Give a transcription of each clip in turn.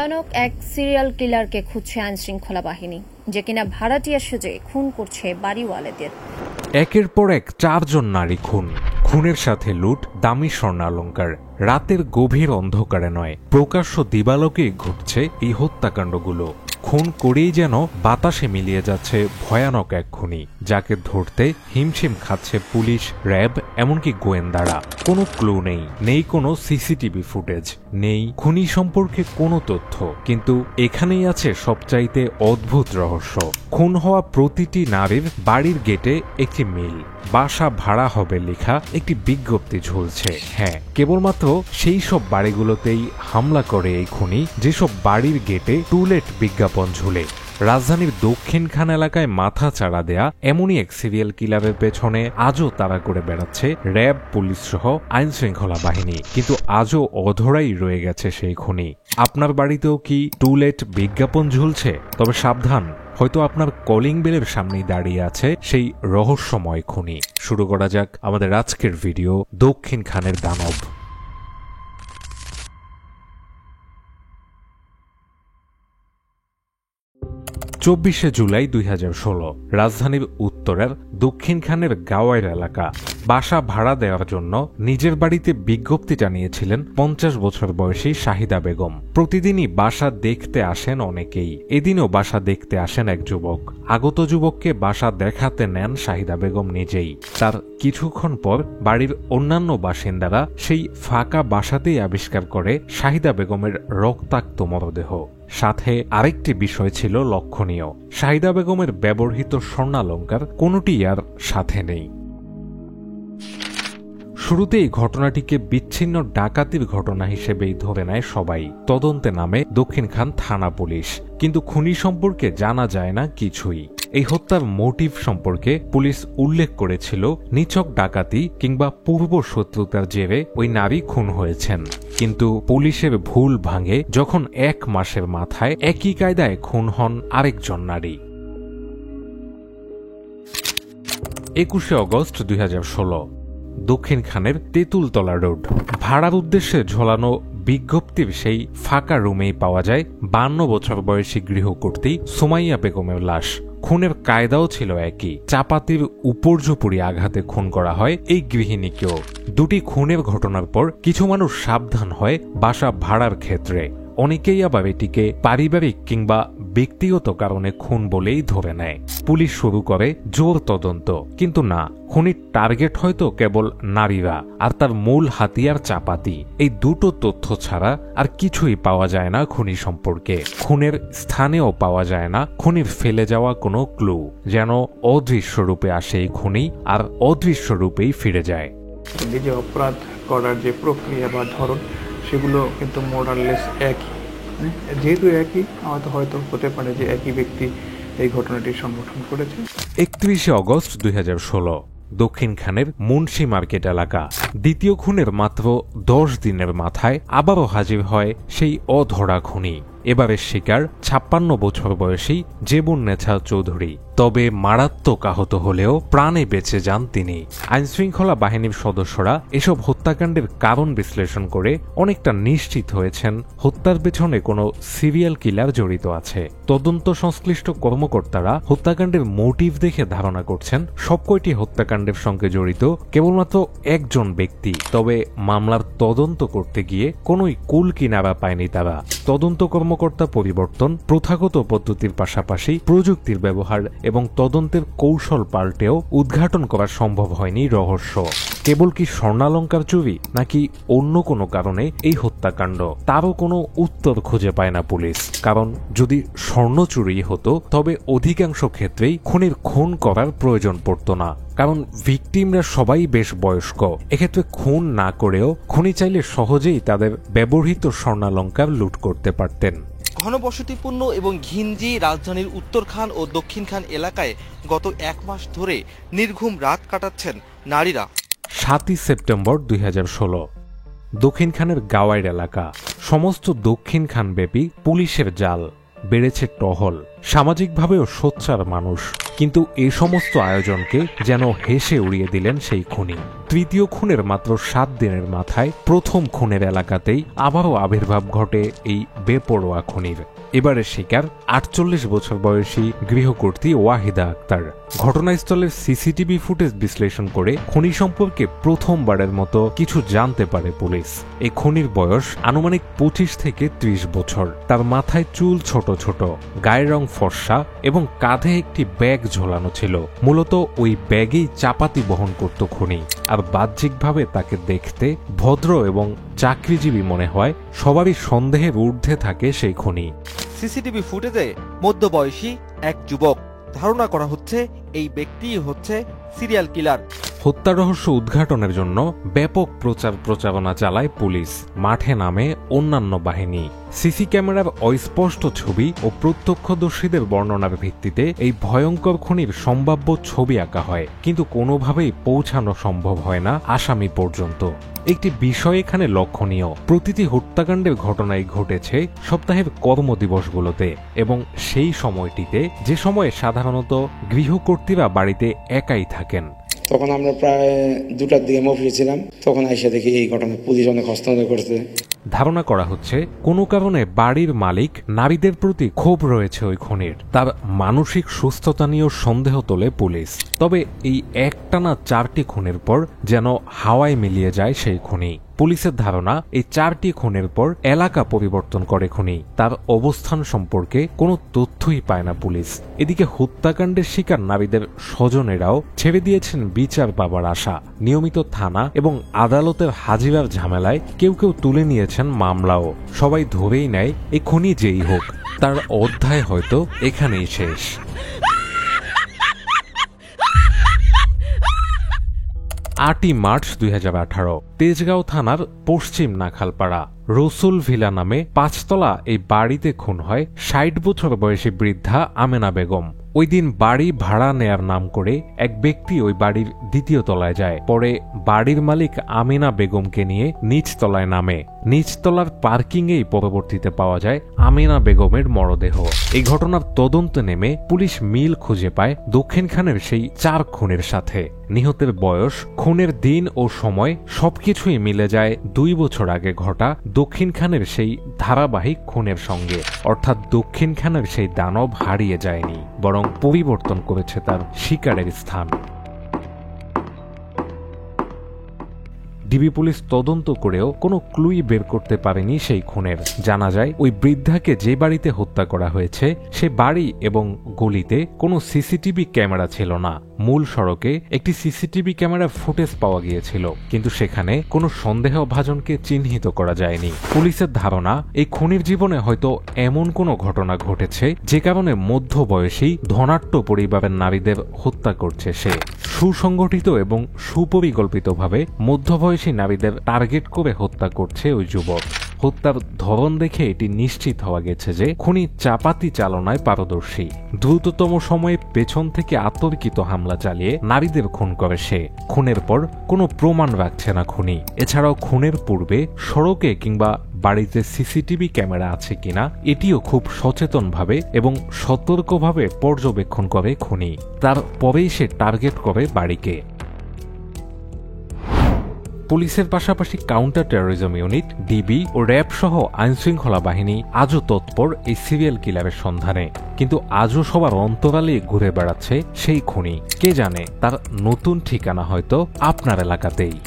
ভয়ানক এক সিরিয়াল কিলারকে খুঁজছে আইনশৃঙ্খলা বাহিনী, যে কিনা ভাড়াটিয়া সেজে খুন করছে বাড়িওয়ালাদের। একের পর এক 4 জন নারী খুন, খুনের সাথে লুট, দামি স্বর্ণালঙ্কার। রাতের গভীর অন্ধকারে নয়, প্রকাশ্য দিবালোকে ঘটছে এই হত্যাকাণ্ডগুলো। খুন করেই যেন বাতাসে মিলিয়ে যাচ্ছে ভয়ানক এক খুনি, যাকে ধরতে হিমশিম খাচ্ছে পুলিশ, র্যাব, এমনকি গোয়েন্দারা। কোনো ক্লু নেই কোনো সিসিটিভি ফুটেজ, নেই খুনি সম্পর্কে কোনো তথ্য। কিন্তু এখানেই আছে সবচাইতে অদ্ভুত রহস্য। খুন হওয়া প্রতিটি নারীর বাড়ির গেটে একটি মিল, বাসা ভাড়া হবে লেখা একটি বিজ্ঞপ্তি ঝুলছে। হ্যাঁ, কেবলমাত্র সেই সব বাড়িগুলোতেই হামলা করে এই খুনি যেসব বাড়ির গেটে টুলেট বিজ্ঞাপন ঝুলে। রাজধানীর দক্ষিণখান এলাকায় মাথা চাড়া দেয়া এমনই এক সিরিয়াল কিলারের পেছনে আজও তাড়া করে বেড়াচ্ছে র্যাব, পুলিশ সহ আইন শৃঙ্খলা বাহিনী। কিন্তু আজও অধরাই রয়ে গেছে সেই খুনি। আপনার বাড়িতেও কি টুলেট বিজ্ঞাপন ঝুলছে? তবে সাবধান, হয়তো আপনার কলিং বেলের সামনেই দাঁড়িয়ে আছে সেই রহস্যময় খুনি। শুরু করা যাক আমাদের আজকের ভিডিও, দক্ষিণখানের দানব। 24শে জুলাই 2016 রাজধানীর উত্তরের দক্ষিণখানের গাওয়াইর এলাকা। বাসা ভাড়া দেওয়ার জন্য নিজের বাড়িতে বিজ্ঞপ্তি জানিয়েছিলেন 50 বছর বয়সী শাহিদা বেগম। প্রতিদিনই বাসা দেখতে আসেন অনেকেই। এদিনও বাসা দেখতে আসেন এক যুবক। আগত যুবককে বাসা দেখাতে নেন শাহিদা বেগম নিজেই। তার কিছুক্ষণ পর বাড়ির অন্যান্য বাসিন্দারা সেই ফাঁকা বাসাতেই আবিষ্কার করে শাহিদা বেগমের রক্তাক্ত মরদেহ। সাথে আরেকটি বিষয় ছিল লক্ষণীয়, শাহিদা বেগমের ব্যবহৃত স্বর্ণালঙ্কার কোনোটি আর সাথে নেই। শুরুতেই ঘটনাটিকে বিচ্ছিন্ন ডাকাতির ঘটনা হিসেবেই ধরে নেয় সবাই। তদন্তে নামে দক্ষিণখান থানা পুলিশ, কিন্তু খুনি সম্পর্কে জানা যায় না কিছুই। এই হত্যার মোটিভ সম্পর্কে পুলিশ উল্লেখ করেছিল নিছক ডাকাতি কিংবা পূর্ব শত্রুতার জেরে ওই নারী খুন হয়েছেন। কিন্তু পুলিশের ভুল ভাঙে যখন 1 মাসের মাথায় একই কায়দায় খুন হন আরেকজন নারী। 21শে অগস্ট 2016 দক্ষিণখানের তেঁতুলতলা রোড। ভাড়ার উদ্দেশ্যে ঝোলানো বিজ্ঞপ্তির সেই ফাঁকা রুমেই পাওয়া যায় 52 বছর বয়সী গৃহকর্ত্রী সুমাইয়া বেগমের লাশ। খুনের কায়দাও ছিল একই, চাপাতির উপর্যুপরি আঘাতে খুন করা হয় এই গৃহিণীকেও। দুটি খুনের ঘটনার পর কিছু মানুষ সাবধান হয় বাসা ভাড়ার ক্ষেত্রে, অনেকেই আবার এটিকে পারিবারিক কিংবা ব্যক্তিগত কারণে খুন বলেই ধরে নেয়। পুলিশ শুরু করে জোর তদন্ত, কিন্তু না, খুনির টার্গেট হয়তো কেবল নারীরা, আর তার মূল হাতিয়ার চাপাতি। এই দুটো তথ্য ছাড়া আর কিছুই পাওয়া যায় না খুনি সম্পর্কে। খুনের স্থানেও পাওয়া যায় না খুনির ফেলে যাওয়া কোনো ক্লু। যেন অদৃশ্য রূপে আসে এই খুনি, আর অদৃশ্য রূপেই ফিরে যায়। যে অপরাধ করার যে প্রক্রিয়া বা ধরন, সেগুলো কিন্তু মোরাললেস একই। যেহেতু একই, হয়তো হতে পারে যে একই ব্যক্তি এই ঘটনাটি সংগঠন করেছে। 31শে অগস্ট 2016 দক্ষিণখানের মুন্সি মার্কেট এলাকা। দ্বিতীয় খুনের মাত্র 10 দিনের মাথায় আবারও হাজির হয় সেই অধরা খুনি। এবারের শিকার 56 বছর বয়সী জেবুন্নেছা চৌধুরী। তবে মারাত্মক আহত হলেও প্রাণে বেঁচে যান তিনি। আইনশৃঙ্খলা বাহিনীর সদস্যরা এসব হত্যাকাণ্ডের কারণ বিশ্লেষণ করে অনেকটা নিশ্চিত হয়েছেন হত্যার পেছনে কোনো সিরিয়াল কিলার জড়িত আছে। তদন্ত সংশ্লিষ্ট কর্মকর্তারা হত্যাকাণ্ডের মোটিভ দেখে ধারণা করছেন সবকয়টি হত্যাকাণ্ডের সঙ্গে জড়িত কেবলমাত্র একজন ব্যক্তি। তবে মামলার তদন্ত করতে গিয়ে কোনোই কুল কিনারা পায়নি তারা। তদন্ত কর্মকর্তা পরিবর্তন, প্রথাগত পদ্ধতির পাশাপাশি প্রযুক্তির ব্যবহার এবং তদন্তের কৌশল পাল্টেও উদ্ঘাটন করা সম্ভব হয়নি রহস্য। কেবল কি স্বর্ণালঙ্কার চুরি, নাকি অন্য কোনো কারণে এই হত্যাকাণ্ড, তারও কোনো উত্তর খুঁজে পায় না পুলিশ। কারণ যদি স্বর্ণ চুরি হতো তবে অধিকাংশ ক্ষেত্রেই খুনির খুন করার প্রয়োজন পড়ত না, কারণ ভিকটিমরা সবাই বেশ বয়স্ক। এক্ষেত্রে খুন না করেও খুনি চাইলে সহজেই তাদের ব্যবহৃত স্বর্ণালঙ্কার লুট করতে পারতেন। ঘনবসতিপূর্ণ এবং ঘিঞ্জি রাজধানীর উত্তরখান ও দক্ষিণখান এলাকায় গত 1 মাস ধরে নির্ঘুম রাত কাটাচ্ছেন নারীরা। 7ই সেপ্টেম্বর 2016 দক্ষিণখানের গাওয়াইর এলাকা। সমস্ত দক্ষিণখান ব্যাপী পুলিশের জাল, বেড়েছে টহল, সামাজিকভাবেও সোচ্চার মানুষ। কিন্তু এ সমস্ত আয়োজনকে যেন হেসে উড়িয়ে দিলেন সেই খুনি। তৃতীয় খুনের মাত্র 7 দিনের মাথায় প্রথম খুনের এলাকাতেই আবারও আবির্ভাব ঘটে এই বেপরোয়া খুনির। এবারের শিকার 48 বছর বয়সী গৃহকর্ত্রী ওয়াহিদা আক্তার। ঘটনাস্থলের সিসিটিভি ফুটেজ বিশ্লেষণ করে খুনি সম্পর্কে প্রথমবারের মতো কিছু জানতে পারে পুলিশ। এই খুনির বয়স আনুমানিক 25 থেকে 30 বছর। তার মাথায় চুল ছোট ছোট, গায়ের রং ফর্সা এবং কাঁধে একটি ব্যাগ ঝোলানো ছিল। মূলত ওই ব্যাগেই চাপাতি বহন করত খুনি। আর বাহ্যিকভাবে তাকে দেখতে ভদ্র এবং চাকরিজীবী মনে হয়, সবারই সন্দেহের ঊর্ধ্বে থাকে সেই খুনি। সিসিটিভি ফুটেজে মধ্যবয়সী এক যুবক। ধারণা করা হচ্ছে এই ব্যক্তিই হচ্ছে সিরিয়াল কিলার। হত্যা রহস্য উদ্ঘাটনের জন্য ব্যাপক প্রচারণা চালায় পুলিশ। মাঠে নামে অন্যান্য বাহিনী। সিসি ক্যামেরার অস্পষ্ট ছবি ও প্রত্যক্ষদর্শীদের বর্ণনার ভিত্তিতে এই ভয়ঙ্কর খুনির সম্ভাব্য ছবি আঁকা হয়, কিন্তু কোনোভাবেই পৌঁছানো সম্ভব হয় না আসামি পর্যন্ত। একটি বিষয় এখানে লক্ষণীয়, প্রতিটি হত্যাকাণ্ডের ঘটনাই ঘটেছে সপ্তাহের কর্মদিবসগুলোতে এবং সেই সময়টিতে যে সময়ে সাধারণত গৃহকর্ত্রীরা বাড়িতে একাই থাকেন। তখন আমরা প্রায় 2টার দিকে অফিসে ছিলাম, তখন আইসা দেখি এই ঘটনা পুলিশ অনেক হস্তক্ষেপ করেছে। ধারণা করা হচ্ছে কোনো কারণে বাড়ির মালিক নারীদের প্রতি ক্ষোভ রয়েছে ওই খুনির। তার মানসিক সুস্থতা নিয়েও সন্দেহ তোলে পুলিশ। তবে এই একটানা 4টি খুনের পর যেন হাওয়ায় মিলিয়ে যায় সেই খুনি। পুলিশের ধারণা এই 4টি খুনের পর এলাকা পরিবর্তন করে খুনি। তার অবস্থান সম্পর্কে কোনো তথ্যই পায় না পুলিশ। এদিকে হত্যাকাণ্ডের শিকার নারীদের স্বজনেরাও ছেড়ে দিয়েছেন বিচার পাবার আশা। নিয়মিত থানা এবং আদালতের হাজিরার ঝামেলায় কেউ কেউ তুলে নিয়েছেন মামলাও। সবাই ধরেই নেয় এই খুনি যেই হোক, তার অধ্যায় হয়তো এখানেই শেষ। 8ই মার্চ 2018 তেজগাঁও থানার পশ্চিম নাখালপাড়া রসুল ভিলা নামে 5তলা এই বাড়িতে খুন হয় 60 বছর বয়সী বৃদ্ধা আমেনা বেগম। ওই দিন বাড়ি ভাড়া নেয়ার নাম করে এক ব্যক্তি ওই বাড়ির 2য় তলায় যায়। পরে বাড়ির মালিক আমিনা বেগমকে নিয়ে নিচতলায় নামে। নিচতলার পার্কিংয়েই পরবর্তীতে পাওয়া যায় আমিনা বেগমের মরদেহ। এই ঘটনার তদন্তে নেমে পুলিশ মিল খুঁজে পায় দক্ষিণখানের সেই 4 খুনের সাথে। নিহতের বয়স, খুনের দিন ও সময় সবকিছুই মিলে যায় 2 বছর আগে ঘটা দক্ষিণখানের সেই ধারাবাহিক খুনের সঙ্গে। অর্থাৎ দক্ষিণখানের সেই দানব হারিয়ে যায়নি, বরং পরিবর্তন করেছে তার শিকারের স্থান। ডিবি পুলিশ তদন্ত করেও কোনো ক্লুই বের করতে পারেনি সেই খুনের। জানা যায় ওই বৃদ্ধাকে যে বাড়িতে হত্যা করা হয়েছে সে বাড়ি এবং গলিতে কোনো সিসিটিভি ক্যামেরা ছিল না। মূল সড়কে একটি সিসিটিভি ক্যামেরা ফুটেজ পাওয়া গিয়েছিল, কিন্তু সেখানে কোনো সন্দেহভাজনকে চিহ্নিত করা যায়নি। পুলিশের ধারণা এই খুনির জীবনে হয়তো এমন কোনো ঘটনা ঘটেছে যে কারণে মধ্যবয়সী ধনাঢ্য পরিবারের নারীদের হত্যা করছে সে। সুসংগঠিত এবং সুপরিকল্পিতভাবে মধ্যবয়সী নারীদের টার্গেট করে হত্যা করছে ওই যুবক। হত্যার ধরন দেখে এটি নিশ্চিত হওয়া গেছে যে খুনি চাপাতি চালনায় পারদর্শী। দ্রুততম সময়ে পেছন থেকে আতর্কিত হামলা চালিয়ে নারীদের খুন করে সে। খুনের পর কোনো প্রমাণ রাখছে না খুনি। এছাড়াও খুনের পূর্বে সড়কে কিংবা বাড়িতে সিসিটিভি ক্যামেরা আছে কিনা এটিও খুব সচেতনভাবে এবং সতর্কভাবে পর্যবেক্ষণ করে খুনি। তারপরেই সে টার্গেট করে বাড়িকে। পুলিশের পাশাপাশি কাউন্টার টেরোরিজম ইউনিট, ডিবি ও র্যাব সহ আইনশৃঙ্খলা বাহিনী আজও তৎপর এই সিরিয়াল কিলারের সন্ধানে। কিন্তু আজও সবার অন্তরালে ঘুরে বেড়াচ্ছে সেই খুনি। কে জানে তার নতুন ঠিকানা হয়তো আপনার এলাকাতেই।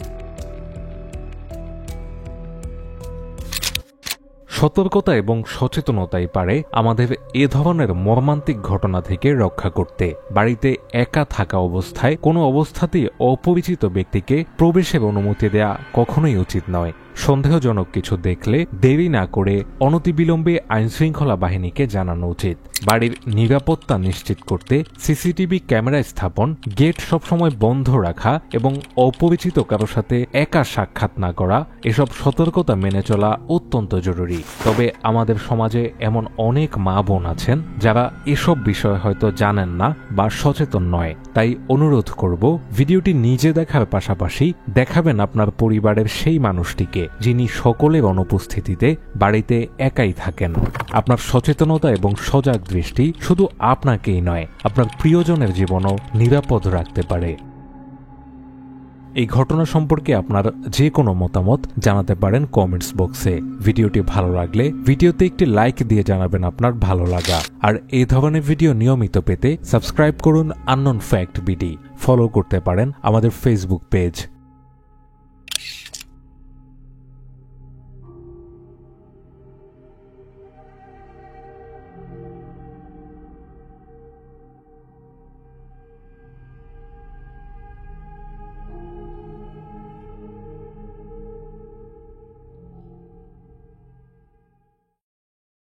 সতর্কতা এবং সচেতনতাই পারে আমাদের এ ধরনের মর্মান্তিক ঘটনা থেকে রক্ষা করতে। বাড়িতে একা থাকা অবস্থায় কোনো অবস্থাতেই অপরিচিত ব্যক্তিকে প্রবেশের অনুমতি দেয়া কখনোই উচিত নয়। সন্দেহজনক কিছু দেখলে দেরি না করে অনতিবিলম্বে আইনশৃঙ্খলা বাহিনীকে জানানো উচিত। বাড়ির নিরাপত্তা নিশ্চিত করতে সিসিটিভি ক্যামেরা স্থাপন, গেট সবসময় বন্ধ রাখা এবং অপরিচিত কারো সাথে একা সাক্ষাৎ না করা, এসব সতর্কতা মেনে চলা অত্যন্ত জরুরি। তবে আমাদের সমাজে এমন অনেক মা বোন আছেন যারা এসব বিষয়ে হয়তো জানেন না বা সচেতন নয়। তাই অনুরোধ করব ভিডিওটি নিজে দেখার পাশাপাশি দেখাবেন আপনার পরিবারের সেই মানুষটিকে যিনি সকলের অনুপস্থিতিতে বাড়িতে একাই থাকেন। আপনার সচেতনতা এবং সজাগ দৃষ্টি শুধু আপনাকেই নয়, আপনার প্রিয়জনের জীবনও নিরাপদ রাখতে পারে। এই ঘটনা সম্পর্কে আপনার যে কোনো মতামত জানাতে পারেন কমেন্টস বক্সে। ভিডিওটি ভালো লাগলে ভিডিওতে একটি লাইক দিয়ে জানাবেন আপনার ভালো লাগা। আর এই ধরনের ভিডিও নিয়মিত পেতে সাবস্ক্রাইব করুন আননোন ফ্যাক্ট বিডি। ফলো করতে পারেন আমাদের ফেসবুক পেজ।